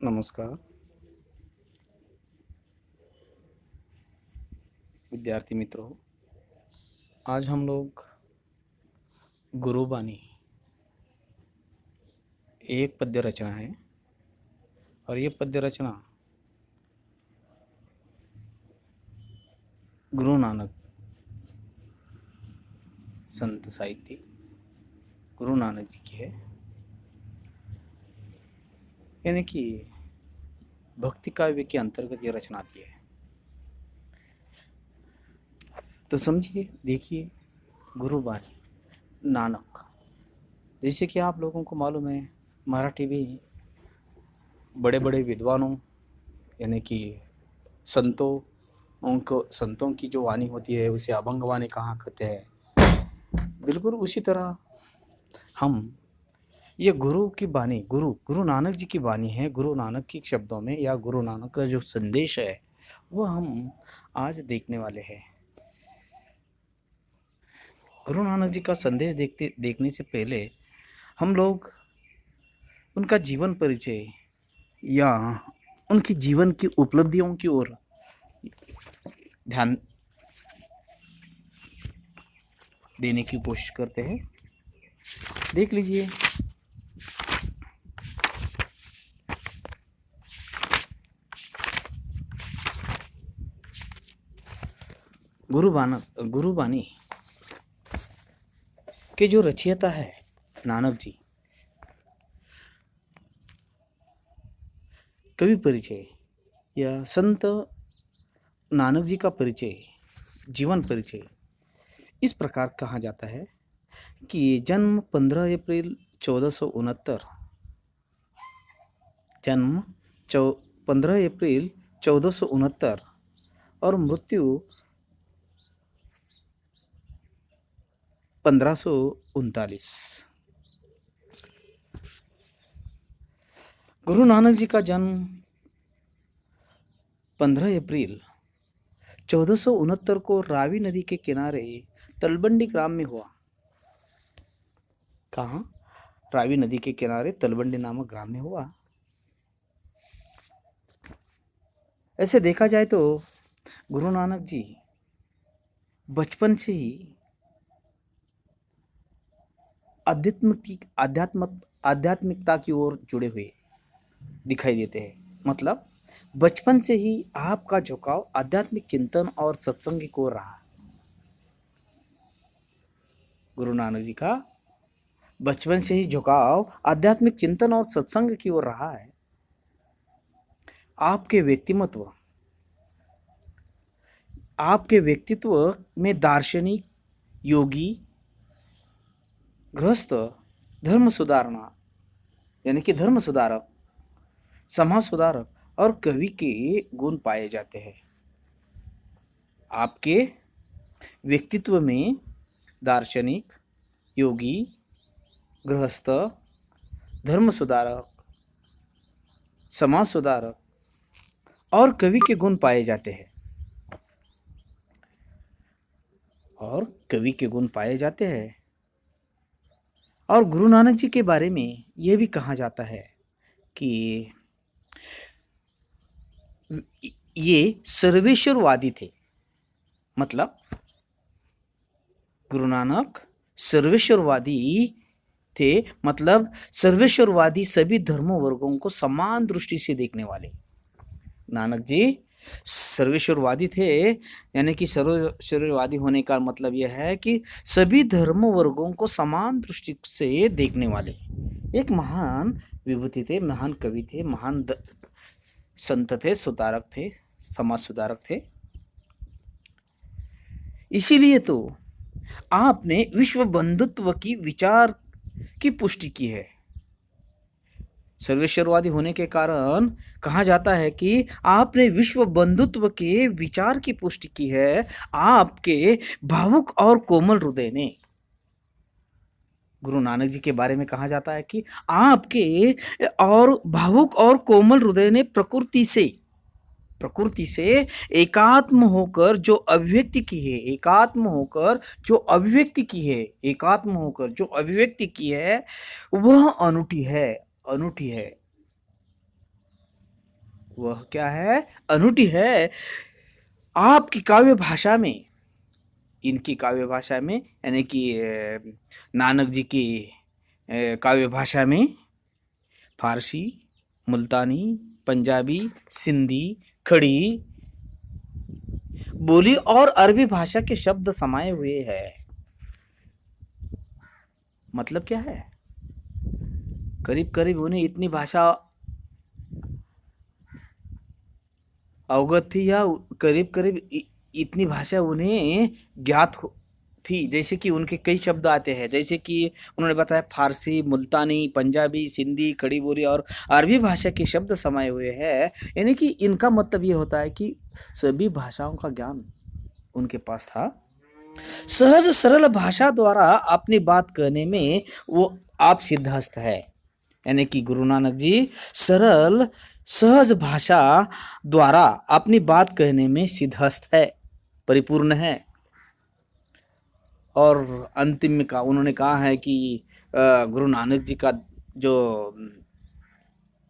नमस्कार विद्यार्थी मित्रों। आज हम लोग गुरुबानी एक पद्य रचना है और ये पद्य रचना गुरु नानक संत साहित्यिक गुरु नानक जी की है। यानी कि भक्ति काव्य के अंतर्गत ये रचना आती है। तो समझिए, देखिए, गुरुबानी नानक, जैसे कि आप लोगों को मालूम है, मराठी भी बड़े बड़े विद्वानों यानी कि संतों उनको संतों की जो वाणी होती है उसे अभंग वाणी कहा कहते हैं। बिल्कुल उसी तरह हम ये गुरु की बानी, गुरु नानक जी की बानी है। गुरु नानक के शब्दों में या गुरु नानक का जो संदेश है वो हम आज देखने वाले हैं। गुरु नानक जी का संदेश देखने से पहले हम लोग उनका जीवन परिचय या उनकी जीवन की उपलब्धियों की ओर ध्यान देने की कोशिश करते हैं। देख लीजिए, गुरुबानी के जो रचयिता है नानक जी, कवि परिचय या संत नानक जी का परिचय, जीवन परिचय इस प्रकार कहा जाता है कि जन्म 15 अप्रैल 1469, जन्म 15 अप्रैल 1469 और मृत्यु 1539। गुरु नानक जी का जन्म 15 अप्रैल 1469 को रावी नदी के किनारे तलबंडी ग्राम में हुआ। कहाँ? रावी नदी के किनारे तलबंडी नामक ग्राम में हुआ। ऐसे देखा जाए तो गुरु नानक जी बचपन से ही आध्यात्मिकता की ओर जुड़े हुए दिखाई देते हैं। मतलब बचपन से ही आपका झुकाव आध्यात्मिक चिंतन और सत्संग की ओर रहा। गुरु नानक जी का बचपन से ही झुकाव आध्यात्मिक चिंतन और सत्संग की ओर रहा है। आपके व्यक्तित्व में दार्शनिक, योगी, गृहस्थ, धर्म सुधारणा यानी कि धर्म सुधारक, समाज सुधारक और कवि के गुण पाए जाते हैं। आपके व्यक्तित्व में दार्शनिक, योगी, गृहस्थ, धर्म सुधारक, समाज सुधारक और कवि के गुण पाए जाते हैं। और गुरु नानक जी के बारे में यह भी कहा जाता है कि ये सर्वेश्वरवादी थे। मतलब गुरु नानक सर्वेश्वरवादी थे, मतलब सर्वेश्वरवादी सभी धर्मों वर्गों को समान दृष्टि से देखने वाले। नानक जी सर्वेश्वरवादी थे, यानी कि सर्वेश्वरवादी होने का मतलब यह है कि सभी धर्म वर्गों को समान दृष्टि से देखने वाले एक महान विभूति थे, महान कवि थे, महान संत थे, सुधारक थे, समाज सुधारक थे। इसीलिए तो आपने विश्व बंधुत्व की विचार की पुष्टि की है। सर्वेश्वरवादी होने के कारण कहा जाता है कि आपने विश्व बंधुत्व के विचार की पुष्टि की है आपके भावुक और कोमल हृदय ने। गुरु नानक जी के बारे में कहा जाता है कि आपके और भावुक और कोमल हृदय ने प्रकृति से एकात्म होकर जो अभिव्यक्ति की है वह अनूठी है। वह क्या है? अनूठी है। आपकी काव्य भाषा में, इनकी काव्य भाषा में, यानी कि नानक जी की काव्य भाषा में फारसी, मुल्तानी, पंजाबी, सिंधी, खड़ी बोली और अरबी भाषा के शब्द समाये हुए हैं। मतलब क्या है? करीब करीब उन्हें इतनी भाषा अवगत थी, या करीब करीब इतनी भाषा उन्हें ज्ञात थी। जैसे कि उनके कई शब्द आते हैं, जैसे कि उन्होंने बताया फारसी, मुल्तानी, पंजाबी, सिंधी, खड़ी बोली और अरबी भाषा के शब्द समाये हुए हैं। यानी कि इनका मतलब ये होता है कि सभी भाषाओं का ज्ञान उनके पास था। सहज सरल भाषा द्वारा अपनी बात कहने में वो आप सिद्धहस्त है। यानी कि गुरु नानक जी सरल सहज भाषा द्वारा अपनी बात कहने में सिद्धहस्त है, परिपूर्ण है। और अंतिम में का उन्होंने कहा है कि गुरु नानक जी का जो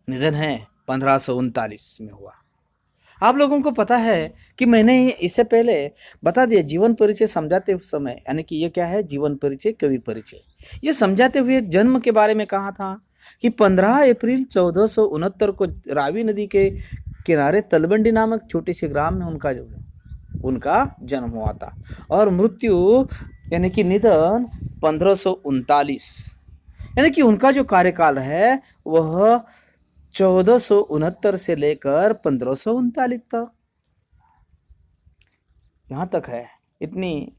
निधन है 1539 में हुआ। आप लोगों को पता है कि मैंने इससे पहले बता दिया, जीवन परिचय समझाते उस समय, यानी कि ये क्या है? जीवन परिचय, कवि परिचय। ये समझाते हुए जन्म के बारे में कहा था कि 15 अप्रैल 1469 को रावी नदी के किनारे तलवंडी नामक छोटे से ग्राम में उनका जन्म हुआ था। और मृत्यु यानी कि निधन 1539, यानी कि उनका जो कार्यकाल है वह 1469 से लेकर 1539 तक, यहाँ तक है। इतनी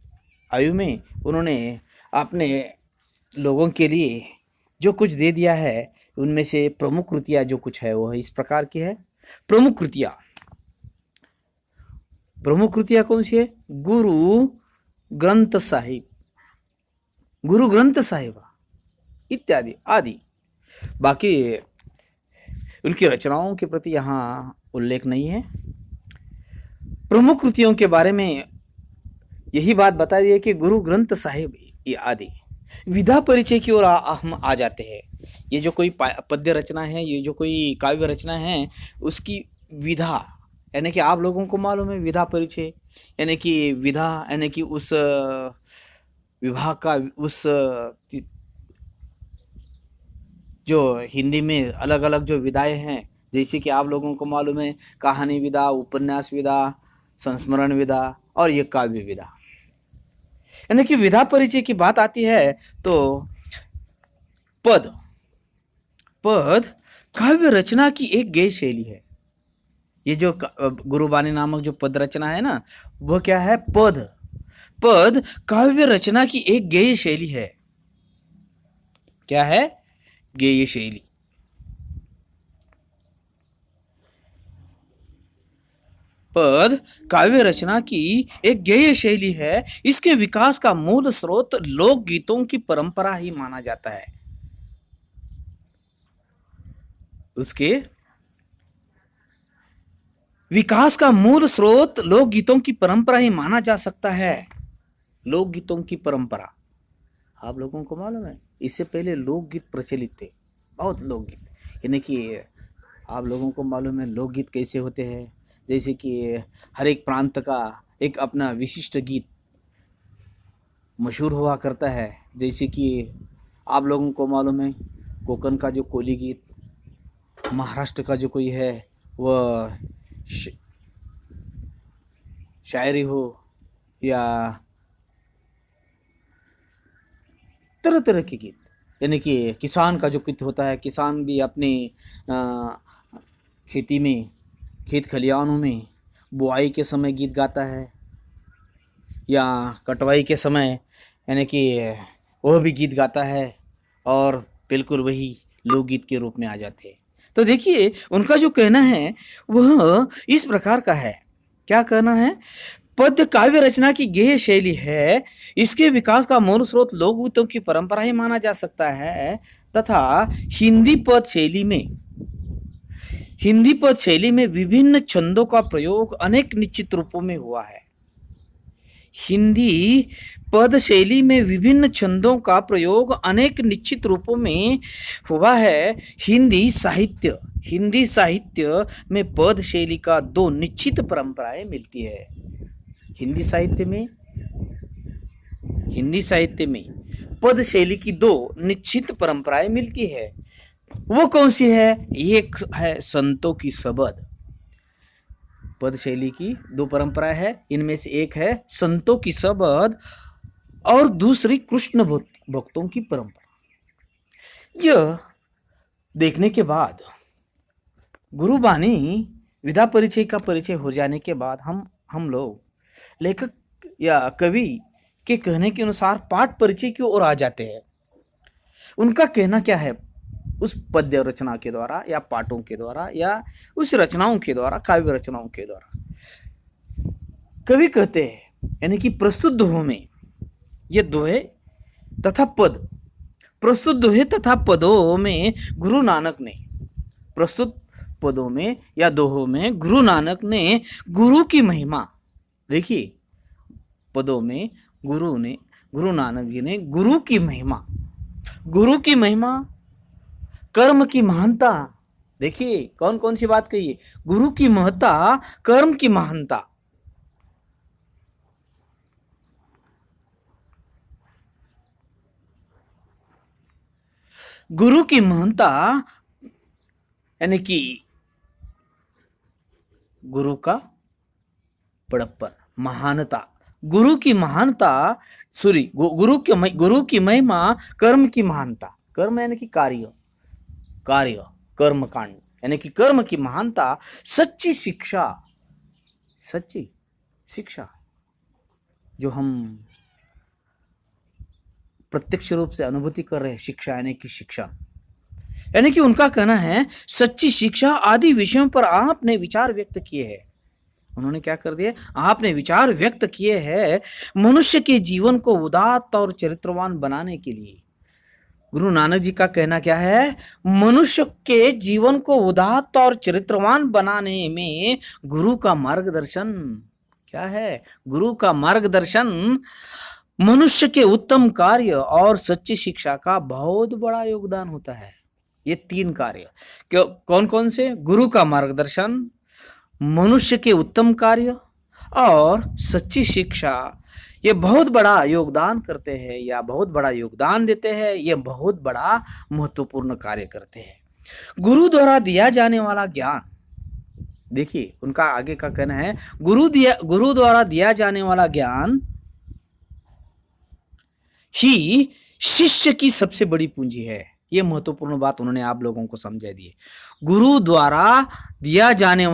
आयु में उन्होंने अपने लोगों के लिए जो कुछ दे दिया है, उनमें से प्रमुख कृतियाँ जो कुछ है वह इस प्रकार की है। प्रमुख कृतियाँ कौन सी है? गुरु ग्रंथ साहिब इत्यादि आदि। बाकी उनकी रचनाओं के प्रति यहाँ उल्लेख नहीं है। प्रमुख कृतियों के बारे में यही बात बता दी है कि गुरु ग्रंथ साहिब ये आदि। विधा परिचय की ओर हम आ जाते हैं। ये जो कोई पद्य रचना है, ये जो कोई काव्य रचना है, उसकी विधा, यानी कि आप लोगों को मालूम है विधा परिचय, यानी कि विधा यानी कि उस विभाग का, उस जो हिंदी में अलग अलग जो विधाएं हैं, जैसे कि आप लोगों को मालूम है कहानी विधा, उपन्यास विधा, संस्मरण विधा और ये काव्य विधा। यानी कि विधा परिचय की बात आती है तो पद काव्य रचना की एक गेय शैली है। ये जो गुरुबानी नामक जो पद रचना है ना, वह क्या है? पद काव्य रचना की एक गेय शैली है। क्या है? गेय शैली। पद काव्य रचना की एक गेय शैली है। इसके विकास का मूल स्रोत लोकगीतों की परंपरा ही माना जाता है। उसके विकास का मूल स्रोत लोकगीतों की परंपरा ही माना जा सकता है। लोकगीतों की परंपरा, आप लोगों को मालूम है इससे पहले लोकगीत प्रचलित थे, बहुत लोकगीत। यानी कि आप लोगों को मालूम है लोकगीत कैसे होते हैं, जैसे कि हर एक प्रांत का एक अपना विशिष्ट गीत मशहूर हुआ करता है। जैसे कि आप लोगों को मालूम है कोकण का जो कोली गीत, महाराष्ट्र का जो कोई है वह शायरी हो या तरह तरह के गीत, यानी कि किसान का जो गीत होता है, किसान भी अपनी खेती में, खेत खलिहानों में बुआई के समय गीत गाता है, या कटवाई के समय यानी कि वह भी गीत गाता है, और बिल्कुल वही लोकगीत के रूप में आ जाते हैं। तो देखिए उनका जो कहना है वह इस प्रकार का है। क्या कहना है? पद्य काव्य रचना की गेय शैली है। इसके विकास का मूल स्रोत लोकगीतों की परंपरा ही माना जा सकता है तथा हिंदी पद शैली में विभिन्न छंदों का प्रयोग अनेक निश्चित रूपों में हुआ है। हिंदी पद शैली में विभिन्न छंदों का प्रयोग अनेक निश्चित रूपों में हुआ है। हिंदी साहित्य में पद शैली का दो निश्चित परंपराएं मिलती है। हिंदी साहित्य में पद शैली की दो निश्चित परंपराएं मिलती है। वो कौन सी है? एक है संतों की शबद। पद शैली की दो परंपराएं है, इनमें से एक है संतों की शबद और दूसरी कृष्ण भक्तों की परंपरा। यह देखने के बाद, गुरुबानी विधा परिचय का परिचय हो जाने के बाद हम लोग लेखक या कवि के कहने के अनुसार पाठ परिचय की ओर आ जाते हैं। उनका कहना क्या है उस पद्य रचना के द्वारा या पाठों के द्वारा या उस रचनाओं के द्वारा, काव्य रचनाओं के द्वारा। कवि कहते हैं यानी कि प्रस्तुत दोहों में ये दोहे तथा पद, प्रस्तुत दोहे तथा पदों में गुरु नानक ने, प्रस्तुत पदों में या दोहों में गुरु नानक ने गुरु की महिमा, देखिए पदों में गुरु नानक जी ने गुरु की महिमा, कर्म की महानता, देखिए कौन कौन सी बात कही है? गुरु की महत्ता, कर्म की महानता, गुरु की महानता यानी कि गुरु का बड़प्पन, महानता, गुरु की महानता, गुरु की महिमा, कर्म की महानता, कर्म यानी कि कार्य, कर्म कांड यानी कि कर्म की महानता, सच्ची शिक्षा जो हम प्रत्यक्ष रूप से अनुभूति कर रहे हैं, शिक्षा यानी कि उनका कहना है सच्ची शिक्षा आदि विषयों पर आपने विचार व्यक्त किए हैं। उन्होंने क्या कर दिया? आपने विचार व्यक्त किए हैं मनुष्य के जीवन को उदात्त और चरित्रवान बनाने के लिए। गुरु नानक जी का कहना क्या है? मनुष्य के जीवन को उदात्त और चरित्रवान बनाने में गुरु का मार्गदर्शन क्या है? गुरु का मार्गदर्शन मनुष्य के उत्तम कार्य और सच्ची शिक्षा का बहुत बड़ा योगदान होता है। ये तीन कार्य कौन कौन से? गुरु का मार्गदर्शन, मनुष्य के उत्तम कार्य और सच्ची शिक्षा, ये बहुत बड़ा योगदान करते हैं या बहुत बड़ा योगदान देते हैं। ये बहुत बड़ा महत्वपूर्ण कार्य करते हैं। गुरु द्वारा दिया जाने वाला ज्ञान, देखिए उनका आगे का कहना है गुरु द्वारा दिया जाने वाला ज्ञान ही शिष्य की सबसे बड़ी पूंजी है। ये महत्वपूर्ण बात उन्होंने आप लोगों को समझा दी है। गुरु द्वारा दिया जाने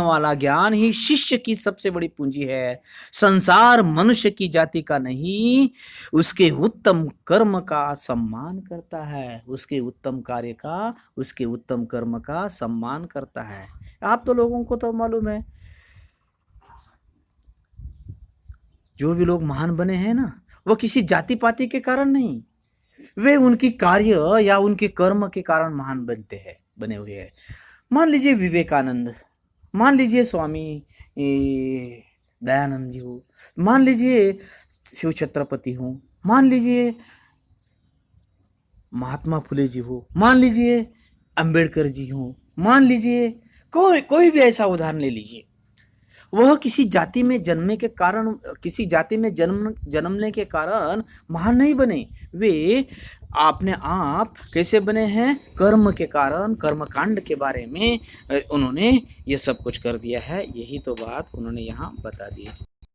वाला ज्ञान ही शिष्य की सबसे बड़ी पूंजी है। संसार मनुष्य की जाति का नहीं, उसके उत्तम कर्म का सम्मान करता है, उसके उत्तम कार्य का, उसके उत्तम कर्म का सम्मान करता है। आप तो लोगों को तो मालूम है, जो भी लोग महान बने हैं ना, वो किसी जाति पाति के कारण नहीं, वे उनकी कार्य या उनके कर्म के कारण महान बने हुए हैं। मान लीजिए विवेकानंद, मान लीजिए स्वामी दयानंद जी हो, मान लीजिए शिव छत्रपति हो, मान लीजिए महात्मा फुले जी हो, मान लीजिए अंबेडकर जी हो, मान लीजिए कोई भी ऐसा उदाहरण ले लीजिए। वह किसी जाति में जन्मने के कारण, किसी जाति में जन्मने के कारण महान नहीं बने। वे अपने आप कैसे बने हैं? कर्म के कारण, कर्म कांड के बारे में उन्होंने ये सब कुछ कर दिया है। यही तो बात उन्होंने यहाँ बता दी।